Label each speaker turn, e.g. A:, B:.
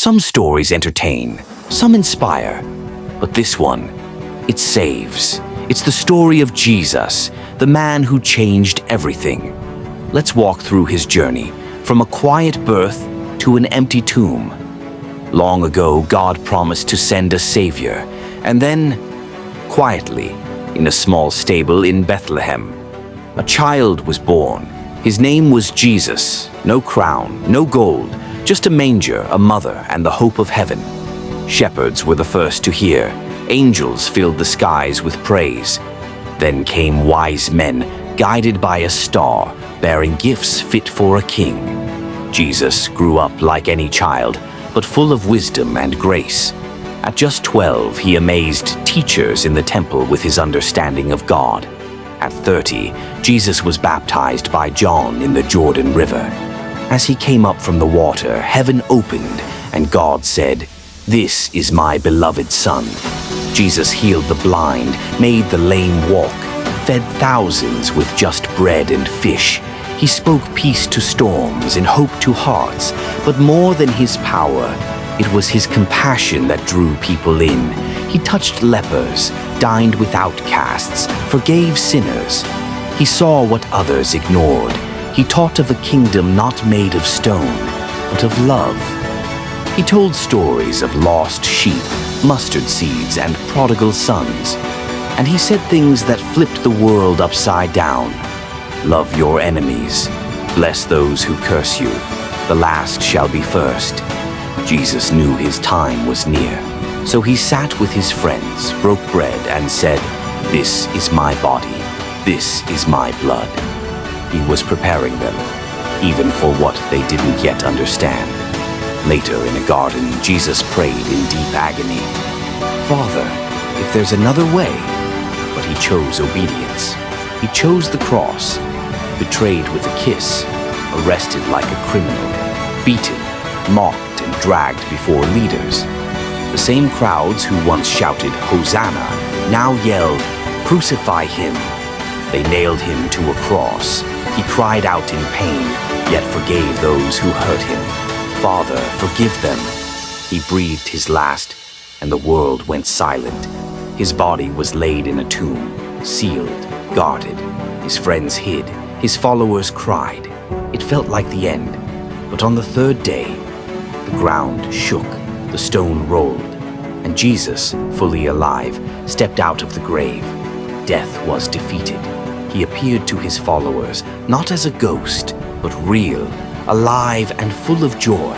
A: Some stories entertain, some inspire, but this one, it saves. It's the story of Jesus, the man who changed everything. Let's walk through his journey, from a quiet birth to an empty tomb. Long ago, God promised to send a Savior, and then, quietly, in a small stable in Bethlehem, a child was born. His name was Jesus. No crown, no gold, just a manger, a mother, and the hope of heaven. Shepherds were the first to hear. Angels filled the skies with praise. Then came wise men, guided by a star, bearing gifts fit for a king. Jesus grew up like any child, but full of wisdom and grace. At just 12, he amazed teachers in the temple with his understanding of God. At 30, Jesus was baptized by John in the Jordan River. As he came up from the water, heaven opened, and God said, "This is my beloved Son." Jesus healed the blind, made the lame walk, fed thousands with just bread and fish. He spoke peace to storms and hope to hearts, but more than his power, it was his compassion that drew people in. He touched lepers, dined with outcasts, forgave sinners. He saw what others ignored. He taught of a kingdom not made of stone, but of love. He told stories of lost sheep, mustard seeds, and prodigal sons. And he said things that flipped the world upside down. Love your enemies. Bless those who curse you. The last shall be first. Jesus knew his time was near. So he sat with his friends, broke bread, and said, "This is my body. This is my blood." He was preparing them, even for what they didn't yet understand. Later in a garden, Jesus prayed in deep agony, "Father, if there's another way." But he chose obedience. He chose the cross, betrayed with a kiss, arrested like a criminal, beaten, mocked, and dragged before leaders. The same crowds who once shouted, "Hosanna," now yelled, "Crucify him." They nailed him to a cross. He cried out in pain, yet forgave those who hurt him. "Father, forgive them." He breathed his last, and the world went silent. His body was laid in a tomb, sealed, guarded. His friends hid. His followers cried. It felt like the end. But on the third day, the ground shook, the stone rolled, and Jesus, fully alive, stepped out of the grave. Death was defeated. He appeared to his followers, not as a ghost, but real, alive, and full of joy.